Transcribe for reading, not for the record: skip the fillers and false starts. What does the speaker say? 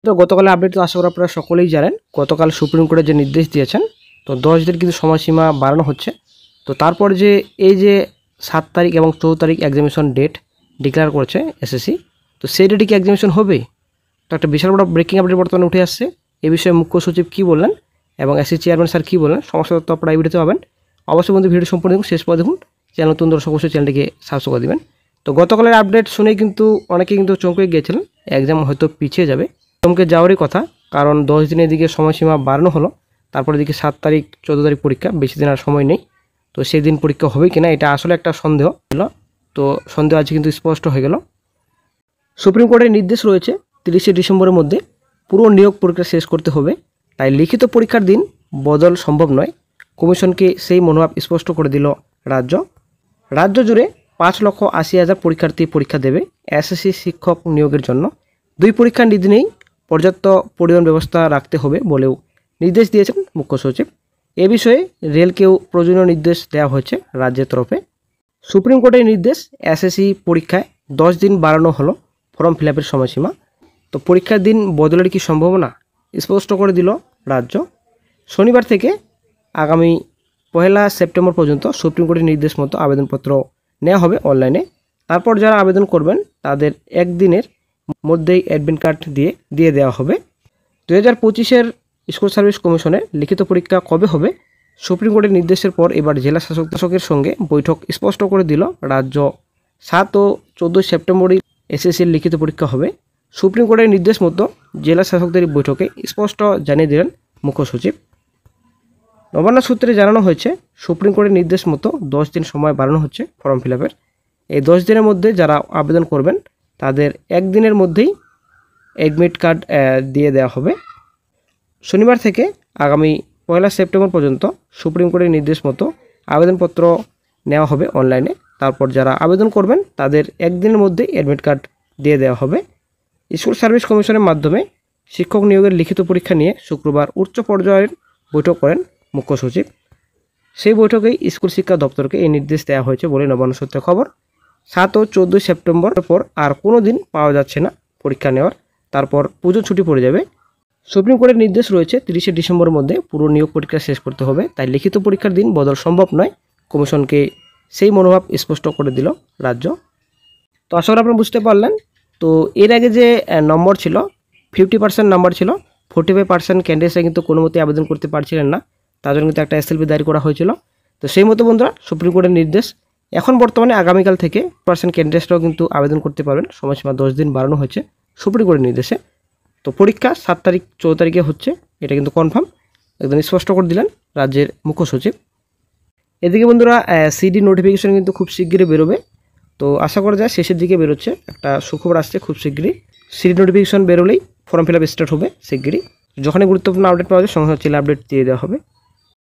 তো গতকালের আপডেট তো আশা করি আপনারা সকলেই জানেন। গতকাল সুপ্রিম কোর্টে যে নির্দেশ দিয়েছেন, তো 10 দিন কিন্তু সময়সীমা বাড়ানো হচ্ছে। তো তারপর যে এই যে 7 তারিখ এবং 14 তারিখ এক্সামিনেশন ডেট ডিক্লেয়ার করেছে এসএসসি, তো সেই ডেটে কি এক্সামিনেশন হবে? তো একটা বিশাল বড় ব্রেকিং আপডেট বর্তমানে উঠে আসছে। এই বিষয়ে মুখ্য সচিব কী বললেন এবং এসএসসি চেয়ারম্যান স্যার কী বললেন, সমস্ত তথ্য আপনারা এই ভিডিওতে পাবেন। অবশ্যই বন্ধু ভিডিও সম্পূর্ণ দেখুন, শেষ পর দেখুন। চ্যানেল নতুন দর্শক অবশ্যই চ্যানেলটিকে সাবস্ক্রাইব করে দেবেন। তো গতকালের আপডেট শুনেই কিন্তু অনেকেই কিন্তু চমকে গিয়েছিলেন, এক্সাম হয়তো পিছিয়ে যাবে। চমকে যাওয়ারই কথা, কারণ 10 দিনের দিকে সময়সীমা বাড়ানো হলো। তারপরে দিকে 7 তারিখ 14 তারিখ পরীক্ষা, বেশি দিন আর সময় নেই। তো সেই দিন পরীক্ষা হবে কিনা এটা আসলে একটা সন্দেহ ছিল। তো সন্দেহ আজ কিন্তু স্পষ্ট হয়ে গেল। সুপ্রিম কোর্টের নির্দেশ রয়েছে 30শে ডিসেম্বরের মধ্যে পুরো নিয়োগ প্রক্রিয়া শেষ করতে হবে। তাই লিখিত পরীক্ষার দিন বদল সম্ভব নয়। কমিশনকে সেই মনোভাব স্পষ্ট করে দিল রাজ্য। রাজ্য জুড়ে 5,80,000 পরীক্ষার্থী পরীক্ষা দেবে এসএসসি শিক্ষক নিয়োগের জন্য। 2 পরীক্ষার দিনেই পর্যাপ্ত পরিবহন ব্যবস্থা রাখতে হবে বলেও নির্দেশ দিয়েছেন মুখ্য সচিব। এ বিষয়ে রেলকেও প্রয়োজনীয় নির্দেশ দেওয়া হয়েছে রাজ্যের তরফে। সুপ্রিম কোর্টের নির্দেশ, এসএসসি পরীক্ষায় 10 দিন বাড়ানো হলো ফর্ম ফিল আপের সময়সীমা। তো পরীক্ষার দিন বদলের কি সম্ভাবনা স্পষ্ট করে দিল রাজ্য। শনিবার থেকে আগামী 1 সেপ্টেম্বর পর্যন্ত সুপ্রিম কোর্টের নির্দেশ মতো আবেদনপত্র নেওয়া হবে অনলাইনে। তারপর যারা আবেদন করবেন তাদের একদিনের মধ্যেই অ্যাডমিট কার্ড দিয়ে দেওয়া হবে। 2025-এর স্কুল সার্ভিস কমিশনের লিখিত পরীক্ষা কবে হবে? সুপ্রিম কোর্টের নির্দেশের পর এবার জেলা শাসকের সঙ্গে বৈঠক স্পষ্ট করে দিল রাজ্য। 7 ও 14 সেপ্টেম্বরই এসএসসির লিখিত পরীক্ষা হবে। সুপ্রিম কোর্টের নির্দেশ মতো জেলা শাসকদের বৈঠকে স্পষ্ট জানিয়ে দিলেন মুখ্য সচিব। নবান্ন সূত্রে জানানো হয়েছে, সুপ্রিম কোর্টের নির্দেশ মতো 10 দিন সময় বাড়ানো হচ্ছে ফর্ম ফিল আপের। এই 10 দিনের মধ্যে যারা আবেদন করবেন তাদের একদিনের মধ্যেই অ্যাডমিট কার্ড দিয়ে দেওয়া হবে। শনিবার থেকে আগামী 1 সেপ্টেম্বর পর্যন্ত সুপ্রিম কোর্টের নির্দেশ মতো আবেদনপত্র নেওয়া হবে অনলাইনে। তারপর যারা আবেদন করবেন তাদের একদিনের মধ্যে অ্যাডমিট কার্ড দিয়ে দেওয়া হবে। স্কুল সার্ভিস কমিশনের মাধ্যমে শিক্ষক নিয়োগের লিখিত পরীক্ষা নিয়ে শুক্রবার উচ্চ পর্যায়ের বৈঠক করেন মুখ্য সচিব। সেই বৈঠকেই স্কুল শিক্ষা দপ্তরকে এই নির্দেশ দেওয়া হয়েছে বলে নবান্ন সূত্রে খবর। 7 ও 14 সেপ্টেম্বর পর আর কোনো দিন পাওয়া যাচ্ছে না পরীক্ষা নেওয়ার। তারপর পুজো ছুটি পড়ে যাবে। সুপ্রিম কোর্টের নির্দেশ রয়েছে 30শে ডিসেম্বরের মধ্যে পুরো নিয়োগ পরীক্ষা শেষ করতে হবে। তাই লিখিত পরীক্ষার দিন বদল সম্ভব নয়। কমিশনকে সেই মনোভাব স্পষ্ট করে দিল রাজ্য। তো আশা করি আপনারা বুঝতে পারলেন। তো এর আগে যে নম্বর ছিল 50% নাম্বার ছিল, 45% ক্যান্ডিডেটরা কিন্তু কোনো মতেই আবেদন করতে পারছিলেন না। তার জন্য কিন্তু একটা এসএলপি দায়ের করা হয়েছিল। তো সেই মতো বন্ধুরা সুপ্রিম কোর্টের নির্দেশ, এখন বর্তমানে আগামীকাল থেকে ক্যান্ডিডেটরাও কিন্তু আবেদন করতে পারবেন। সময়সীমা 10 দিন বাড়ানো হয়েছে সুপ্রিম কোর্টের নির্দেশে। তো পরীক্ষা 7 তারিখ 14 তারিখে হচ্ছে, এটা কিন্তু কনফার্ম, একদম স্পষ্ট করে দিলেন রাজ্যের মুখ্য সচিব। এদিকে বন্ধুরা সিডি নোটিফিকেশন কিন্তু খুব শীঘ্রই বেরোবে। তো আশা করা যায় শেষের দিকে বেরোচ্ছে, একটা সুখবর আসছে খুব শীঘ্রই। সিডি নোটিফিকেশন বেরোলেই ফর্ম ফিল আপ স্টার্ট হবে শীঘ্রই। যখনই গুরুত্বপূর্ণ আপডেট পাওয়া যায় সঙ্গে সঙ্গে আপডেট দিয়ে দেওয়া হবে।